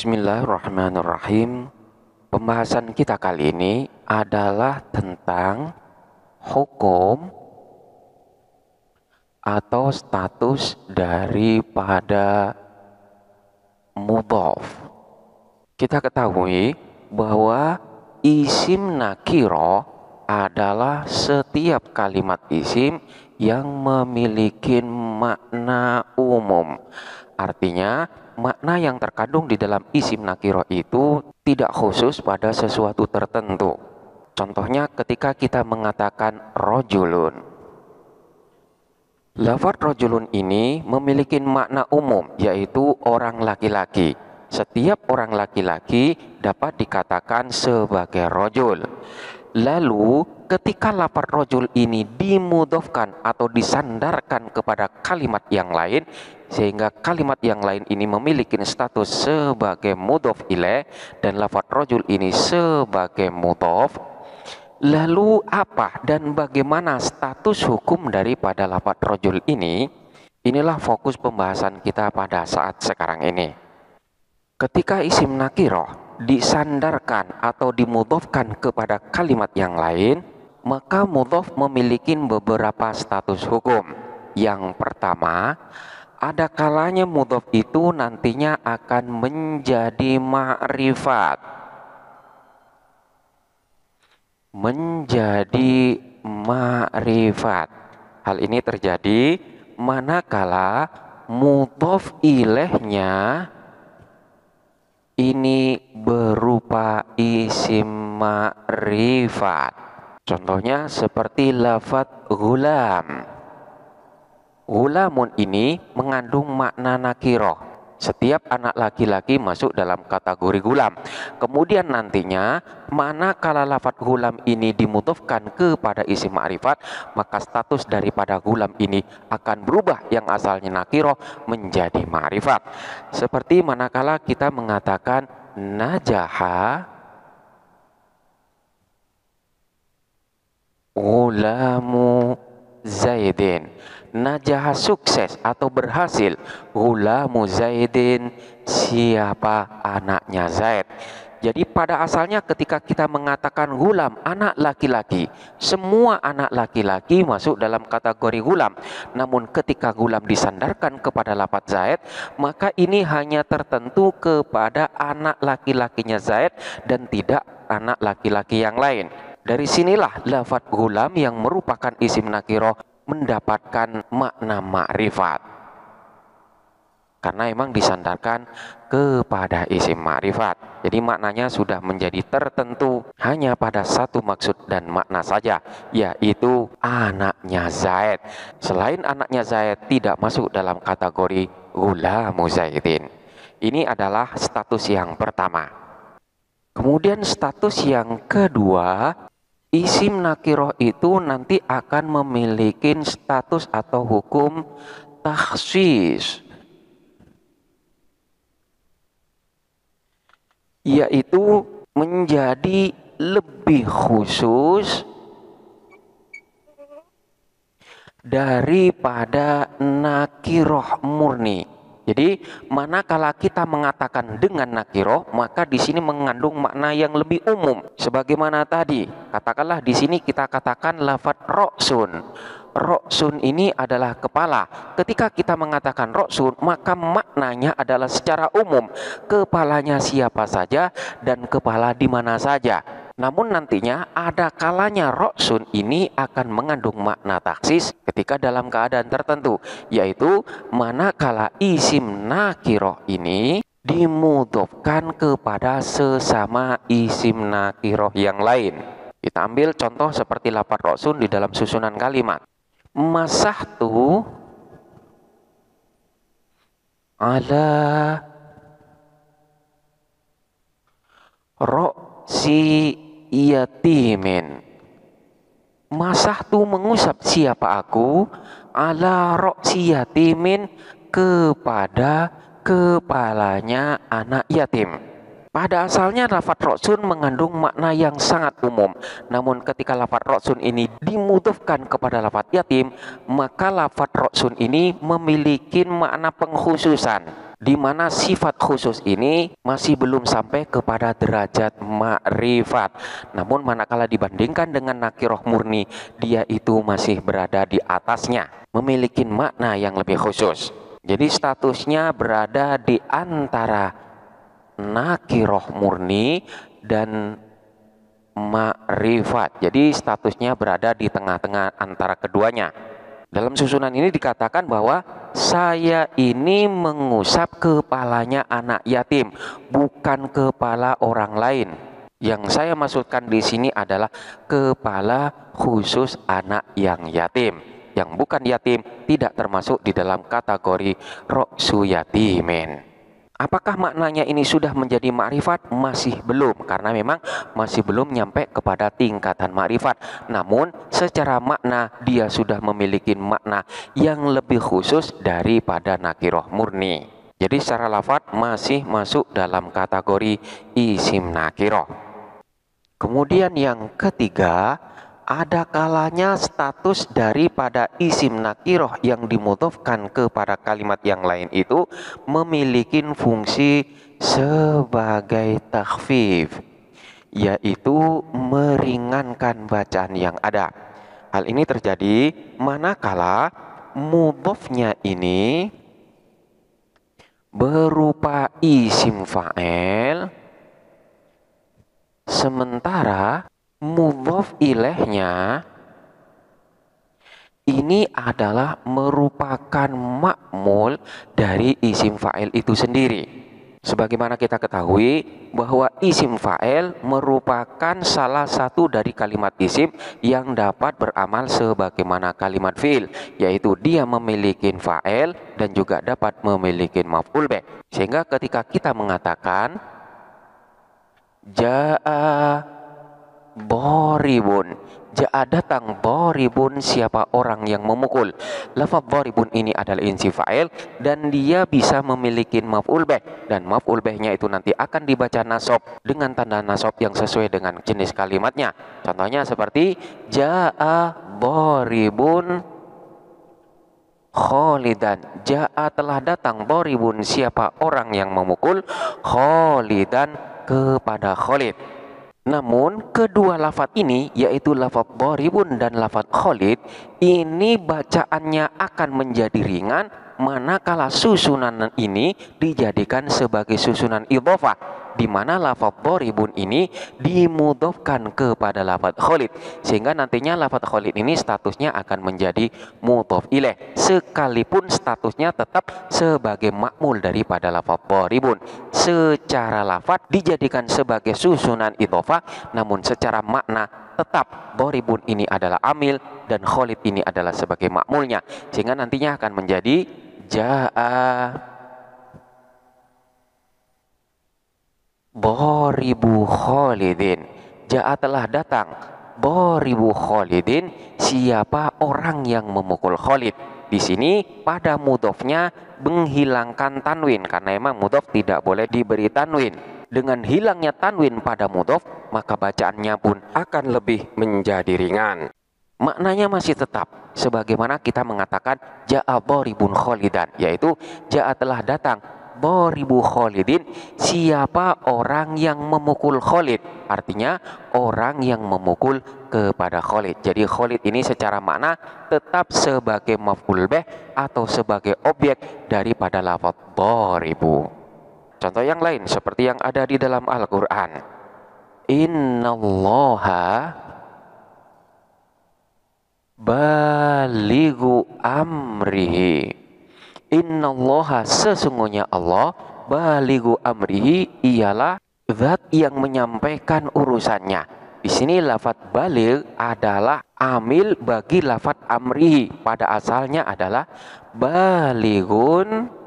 Bismillahirrahmanirrahim. Pembahasan kita kali ini adalah tentang hukum atau status daripada mudhaf. Kita ketahui bahwa isim nakiro adalah setiap kalimat isim yang memiliki makna umum. Artinya, makna yang terkandung di dalam isim nakiro itu tidak khusus pada sesuatu tertentu. Contohnya ketika kita mengatakan rojulun. Lafaz rojulun ini memiliki makna umum, yaitu orang laki-laki. Setiap orang laki-laki dapat dikatakan sebagai rojul. Lalu ketika lafaz rojul ini dimudhofkan atau disandarkan kepada kalimat yang lain, sehingga kalimat yang lain ini memiliki status sebagai mudhof ilaih dan lafaz rojul ini sebagai mudhof, lalu apa dan bagaimana status hukum daripada lafaz rojul ini? Inilah fokus pembahasan kita pada saat sekarang ini. Ketika isim nakiroh disandarkan atau dimudhofkan kepada kalimat yang lain, maka mudhof memiliki beberapa status hukum. Yang pertama, ada kalanya mudhof itu nantinya akan menjadi ma'rifat. Menjadi ma'rifat. Hal ini terjadi manakala mudhof ilaihnya ini berupa isim ma'rifat. Contohnya seperti lafaz gulam. Gulamun ini mengandung makna nakiroh. Setiap anak laki-laki masuk dalam kategori gulam. Kemudian nantinya manakala lafaz gulam ini dimudhofkan kepada isim ma'rifat, maka status daripada gulam ini akan berubah yang asalnya nakiroh menjadi ma'rifat. Seperti manakala kita mengatakan najaha gulamu Zaidin. Najaha sukses atau berhasil. Gulamu Zaidin, siapa anaknya Zaid. Jadi pada asalnya ketika kita mengatakan gulam, anak laki-laki, semua anak laki-laki masuk dalam kategori gulam. Namun ketika gulam disandarkan kepada lafaz Zaid, maka ini hanya tertentu kepada anak laki-lakinya Zaid dan tidak anak laki-laki yang lain. Dari sinilah lafaz gulam yang merupakan isim nakiroh mendapatkan makna ma'rifat. Karena memang disandarkan kepada isim ma'rifat. Jadi maknanya sudah menjadi tertentu hanya pada satu maksud dan makna saja, yaitu anaknya Zaid. Selain anaknya Zaid tidak masuk dalam kategori gulamu Zaidin. Ini adalah status yang pertama. Kemudian status yang kedua, isim nakiroh itu nanti akan memiliki status atau hukum takhsis, yaitu menjadi lebih khusus daripada nakiroh murni. Jadi manakala kita mengatakan dengan nakiroh, maka di sini mengandung makna yang lebih umum. Sebagaimana tadi, katakanlah di sini kita katakan lafaz roksun. Roksun ini adalah kepala. Ketika kita mengatakan roksun, maka maknanya adalah secara umum. Kepalanya siapa saja dan kepala di mana saja. Namun nantinya ada kalanya roksun ini akan mengandung makna taksis ketika dalam keadaan tertentu, yaitu manakala isim nakiroh ini dimudhofkan kepada sesama isim nakiroh yang lain. Kita ambil contoh seperti lafaz roksun di dalam susunan kalimat. Masahtu ala roksi yatimin. Masahtu mengusap siapa aku ala roksi yatimin kepada kepalanya anak yatim. Pada asalnya lafadz roksun mengandung makna yang sangat umum. Namun ketika lafadz roksun ini dimudofkan kepada lafadz yatim, maka lafadz roksun ini memiliki makna pengkhususan, di mana sifat khusus ini masih belum sampai kepada derajat makrifat. Namun manakala dibandingkan dengan nakiroh murni, dia itu masih berada di atasnya, memiliki makna yang lebih khusus. Jadi statusnya berada di antara nakiroh murni dan makrifat. Jadi statusnya berada di tengah-tengah antara keduanya. Dalam susunan ini dikatakan bahwa saya ini mengusap kepalanya anak yatim, bukan kepala orang lain. Yang saya maksudkan di sini adalah kepala khusus anak yang yatim. Yang bukan yatim tidak termasuk di dalam kategori roksu yatimin. Apakah maknanya ini sudah menjadi makrifat? Masih belum, karena memang masih belum nyampe kepada tingkatan makrifat. Namun secara makna dia sudah memiliki makna yang lebih khusus daripada nakiroh murni. Jadi secara lafadz masih masuk dalam kategori isim nakiroh. Kemudian yang ketiga, ada kalanya status daripada isim nakiroh yang dimudofkan kepada kalimat yang lain itu memiliki fungsi sebagai takhfif, yaitu meringankan bacaan yang ada. Hal ini terjadi manakala mudhofnya ini berupa isim fa'il, sementara mudhof ilaihnya ini adalah merupakan makmul dari isim fa'il itu sendiri. Sebagaimana kita ketahui bahwa isim fa'il merupakan salah satu dari kalimat isim yang dapat beramal sebagaimana kalimat fi'il, yaitu dia memiliki fa'il dan juga dapat memiliki maf'ul bih. Sehingga ketika kita mengatakan ja'a boribun, ja'a datang, boribun siapa orang yang memukul. Lafaz boribun ini adalah isim fa'il dan dia bisa memiliki maf'ul bih, dan maf'ul bihnya itu nanti akan dibaca nasab dengan tanda nasab yang sesuai dengan jenis kalimatnya. Contohnya seperti ja'a boribun kholidan, ja'a telah datang, boribun siapa orang yang memukul, kholidan kepada Khalid. Namun kedua lafadz ini, yaitu lafadz boribun dan lafadz Khalid, ini bacaannya akan menjadi ringan manakala susunan ini dijadikan sebagai susunan idhofah, di mana lafadz boribun ini dimudhofkan kepada lafadz Khalid, sehingga nantinya lafadz Khalid ini statusnya akan menjadi mudhof ilaih, sekalipun statusnya tetap sebagai makmul daripada lafadz boribun. Secara lafadz dijadikan sebagai susunan idhofah, namun secara makna tetap boribun ini adalah amil dan Khalid ini adalah sebagai makmulnya, sehingga nantinya akan menjadi ja'a boribu Khalidin, ja'a telah datang, boribu Khalidin siapa orang yang memukul Khalid. Di sini pada mudhofnya menghilangkan tanwin, karena memang mudhof tidak boleh diberi tanwin. Dengan hilangnya tanwin pada mudhof, maka bacaannya pun akan lebih menjadi ringan. Maknanya masih tetap sebagaimana kita mengatakan ja'a boribun kholidan, yaitu ja'a telah datang, boribu Khalidin siapa orang yang memukul Khalid, artinya orang yang memukul kepada Khalid. Jadi Khalid ini secara makna tetap sebagai maf'ul bih atau sebagai objek daripada lafaz boribu. Contoh yang lain seperti yang ada di dalam Al-Quran, innallaha balighu amrihi, innallaha sesungguhnya Allah, balighu amrihi ialah zat yang menyampaikan urusannya. Di sini lafaz baligh adalah amil bagi lafaz amrihi, pada asalnya adalah balighun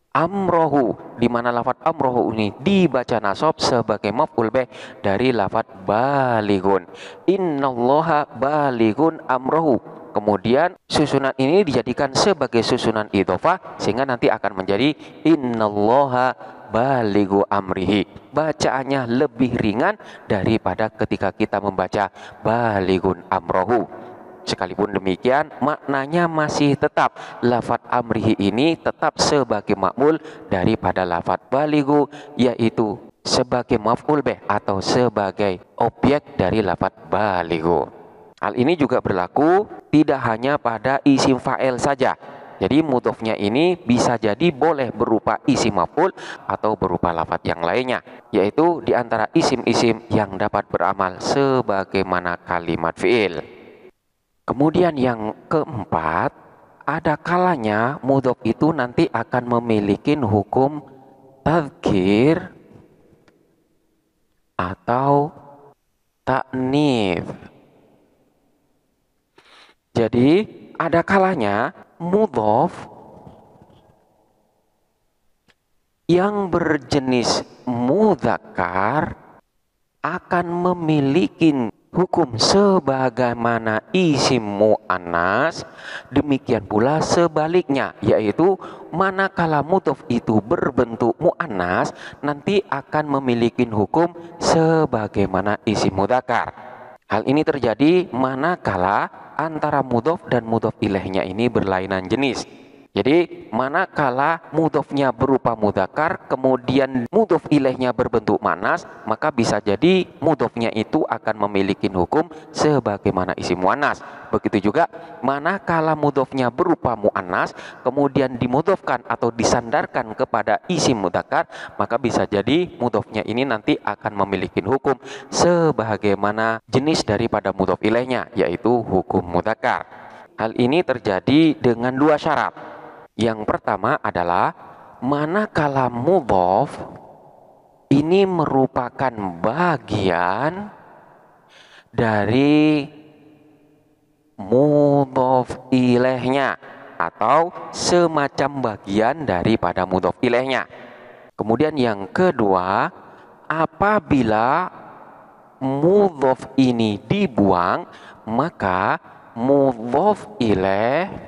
amrohu, di mana lafaz amrohu ini dibaca nasab sebagai maf'ul bih dari lafaz balighun. Innallaha balighun amrohu. kemudian susunan ini dijadikan sebagai susunan idhofah sehingga nanti akan menjadi innallaha balighu amrihi. Bacaannya lebih ringan daripada ketika kita membaca balighun amrohu. Sekalipun demikian, maknanya masih tetap lafadz amrihi ini tetap sebagai ma'mul daripada lafadz balighu, yaitu sebagai maf'ul bih atau sebagai objek dari lafadz balighu. Hal ini juga berlaku tidak hanya pada isim fa'il saja. Jadi mudhofnya ini bisa jadi boleh berupa isim maf'ul atau berupa lafadz yang lainnya, yaitu di antara isim-isim yang dapat beramal sebagaimana kalimat fi'il. Kemudian yang keempat, ada kalanya mudhof itu nanti akan memiliki hukum tadzkir atau ta'nits. Jadi ada kalanya mudhof yang berjenis mudzakkar akan memiliki hukum sebagaimana isim mu'annas, demikian pula sebaliknya, yaitu manakala mudhof itu berbentuk mu'annas nanti akan memiliki hukum sebagaimana isim mudzakkar. Hal ini terjadi manakala antara mudhof dan mudhof ilaihnya ini berlainan jenis. Jadi manakala mudhofnya berupa mudzakkar kemudian mudhof ilaihnya berbentuk muannas, maka bisa jadi mudhofnya itu akan memiliki hukum sebagaimana isim muannas. Begitu juga manakala mudhofnya berupa muannas kemudian dimudhofkan atau disandarkan kepada isim mudzakkar, maka bisa jadi mudhofnya ini nanti akan memiliki hukum sebagaimana jenis daripada mudhof ilaihnya, yaitu hukum mudzakkar. Hal ini terjadi dengan dua syarat. Yang pertama adalah manakala mudhof ini merupakan bagian dari mudhof ilaihnya atau semacam bagian daripada mudhof ilaihnya. Kemudian yang kedua, apabila mudhof ini dibuang, maka mudhof ilaih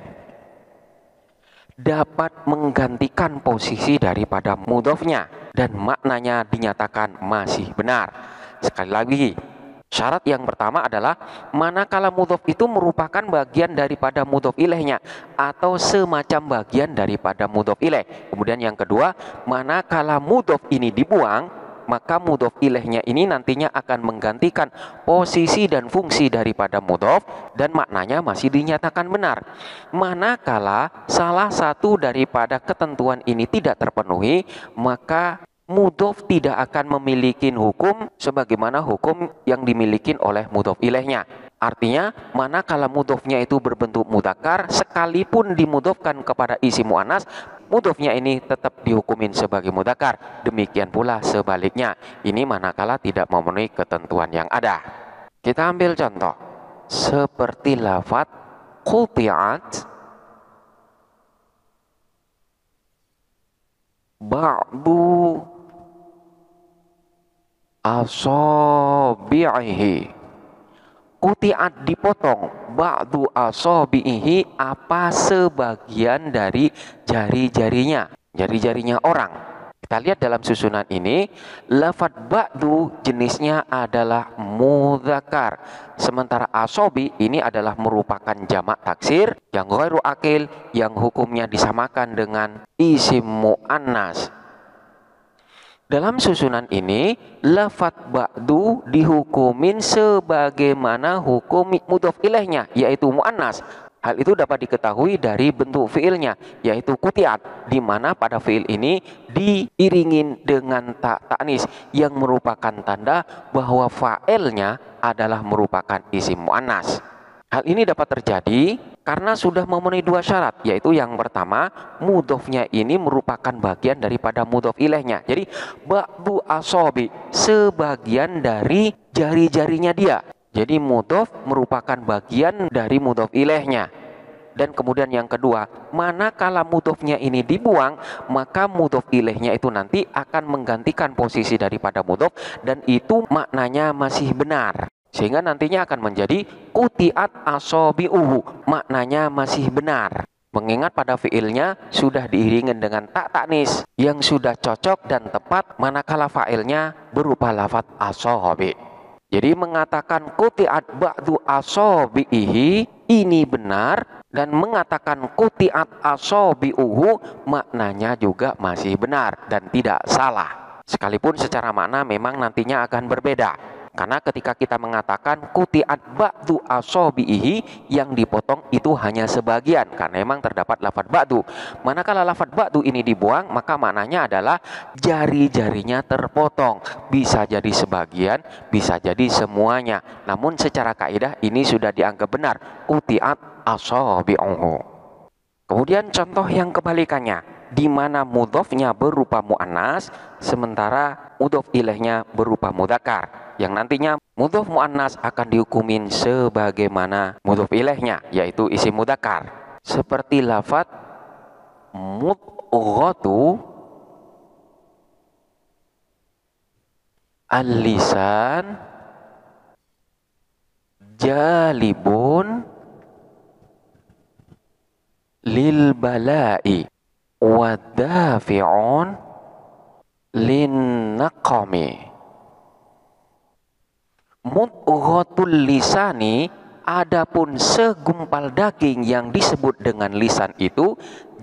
dapat menggantikan posisi daripada mudhofnya dan maknanya dinyatakan masih benar. Sekali lagi, syarat yang pertama adalah manakala mudhof itu merupakan bagian daripada mudhof ilaihnya atau semacam bagian daripada mudhof ilaih. Kemudian yang kedua, manakala mudhof ini dibuang, maka mudhof ilaihnya ini nantinya akan menggantikan posisi dan fungsi daripada mudhof dan maknanya masih dinyatakan benar. Manakala salah satu daripada ketentuan ini tidak terpenuhi, maka mudhof tidak akan memiliki hukum sebagaimana hukum yang dimiliki oleh mudhof ilaihnya. Artinya, manakala mudhofnya itu berbentuk mudzakkar, sekalipun dimudhofkan kepada isim muannas, mudhofnya ini tetap dihukumin sebagai mudzakkar. Demikian pula sebaliknya, ini manakala tidak memenuhi ketentuan yang ada. Kita ambil contoh, seperti lafadz quti'at ba'du asabi'ihi. Quti'at dipotong ba'du asabi'ihi apa sebagian dari jari-jarinya, jari-jarinya orang. Kita lihat dalam susunan ini, lafadz ba'du jenisnya adalah mudzakkar. Sementara asabi ini adalah merupakan jamak taksir yang ghairu akil yang hukumnya disamakan dengan isim muannas. Dalam susunan ini, lafadz ba'du dihukumin sebagaimana hukum mudhof ilaihnya, yaitu muannas. Hal itu dapat diketahui dari bentuk fiilnya, yaitu quti'at, di mana pada fiil ini diiringin dengan ta'nis yang merupakan tanda bahwa fa'ilnya adalah merupakan isim muannas. Hal ini dapat terjadi karena sudah memenuhi dua syarat, yaitu yang pertama, mudhofnya ini merupakan bagian daripada mudhof ilaihnya. Jadi ba'du asabi, sebagian dari jari-jarinya dia. Jadi mudhof merupakan bagian dari mudhof ilaihnya. Dan kemudian yang kedua, manakala mudhofnya ini dibuang, maka mudhof ilaihnya itu nanti akan menggantikan posisi daripada mudhof dan itu maknanya masih benar. Sehingga nantinya akan menjadi quti'at asabi'uhu, maknanya masih benar. Mengingat pada fiilnya sudah diiringi dengan tak taknis yang sudah cocok dan tepat manakala fa'ilnya berupa lafaz asabi. Jadi mengatakan quti'at ba'du asabi'ihi ini benar, dan mengatakan quti'at asabi'uhu maknanya juga masih benar dan tidak salah. Sekalipun secara makna memang nantinya akan berbeda. Karena ketika kita mengatakan quti'at ba'du asabi'ihi, yang dipotong itu hanya sebagian karena memang terdapat lafaz ba'du. Manakala lafaz ba'du ini dibuang, maka maknanya adalah jari-jarinya terpotong. Bisa jadi sebagian, bisa jadi semuanya. Namun secara kaidah ini sudah dianggap benar, quti'at asabi'uhu. Kemudian contoh yang kebalikannya, di mana mudhofnya berupa muannas sementara mudhof ilaihnya berupa mudzakkar, yang nantinya mudhof muannas akan dihukumin sebagaimana mudhof ilaihnya, yaitu isim mudzakkar. Seperti lafaz mudghatu al-lisan jalibun lil bala'i wadafi'un lin naqami. Mudghatul lisani, adapun segumpal daging yang disebut dengan lisan itu,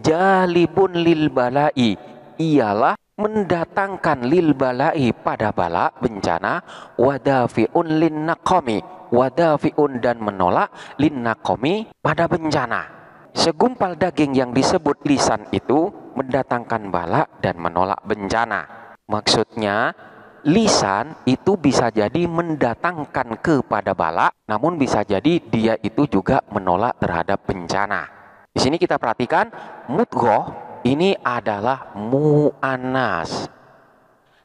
jalibun lil bala'i, ialah mendatangkan lil bala'i pada bala, bencana, wadafi'un lin naqami, wadafi'un dan menolak, lin naqami pada bencana. Segumpal daging yang disebut lisan itu mendatangkan bala dan menolak bencana. Maksudnya lisan itu bisa jadi mendatangkan kepada bala, namun bisa jadi dia itu juga menolak terhadap bencana. Di sini kita perhatikan mudghah ini adalah mu'annas,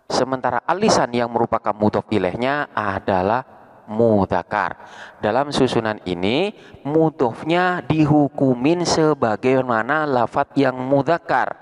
sementara al-lisan yang merupakan mudhof ilaihnya adalah mudzakkar. Dalam susunan ini mudhofnya dihukumin sebagaimana lafaz yang mudzakkar,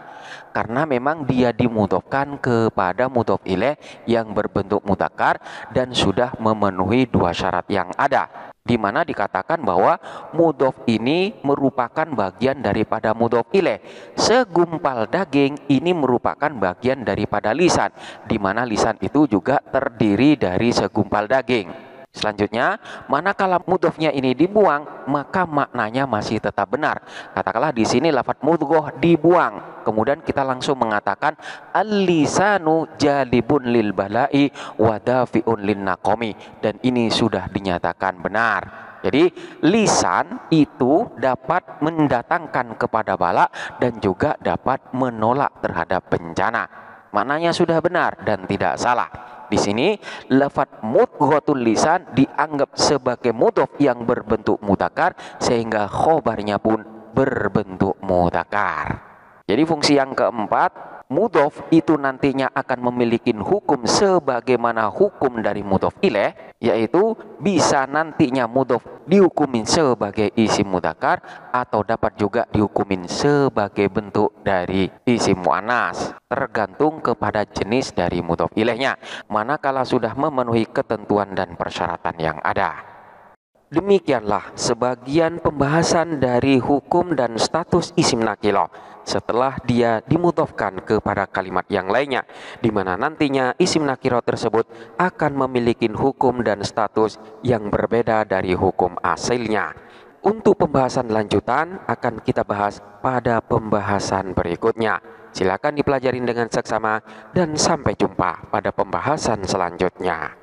karena memang dia dimudhofkan kepada mudhof ilaih yang berbentuk mudzakkar dan sudah memenuhi dua syarat yang ada, di mana dikatakan bahwa mudhof ini merupakan bagian daripada mudhof ilaih. Segumpal daging ini merupakan bagian daripada lisan, di mana lisan itu juga terdiri dari segumpal daging. Selanjutnya, manakala mudhofnya ini dibuang, maka maknanya masih tetap benar. Katakanlah di sini lafaz mudghah dibuang, kemudian kita langsung mengatakan al-lisanu jalibun lil bala'i wadafi'un lin naqami, dan ini sudah dinyatakan benar. Jadi lisan itu dapat mendatangkan kepada bala dan juga dapat menolak terhadap bencana. Maknanya sudah benar dan tidak salah. Di sini lafaz mudghatul lisan dianggap sebagai mudhof yang berbentuk mudzakkar, sehingga khobarnya pun berbentuk mudzakkar. Jadi fungsi yang keempat, mudhof itu nantinya akan memiliki hukum sebagaimana hukum dari mudhof ilaih, yaitu bisa nantinya mudhof dihukumin sebagai isim mudzakkar atau dapat juga dihukumin sebagai bentuk dari isim muannas, tergantung kepada jenis dari mudhof ilaihnya, manakala sudah memenuhi ketentuan dan persyaratan yang ada. Demikianlah sebagian pembahasan dari hukum dan status isim nakilah setelah dia dimudhofkan kepada kalimat yang lainnya, di mana nantinya isim nakirah tersebut akan memiliki hukum dan status yang berbeda dari hukum asalnya. Untuk pembahasan lanjutan akan kita bahas pada pembahasan berikutnya. Silakan dipelajari dengan seksama dan sampai jumpa pada pembahasan selanjutnya.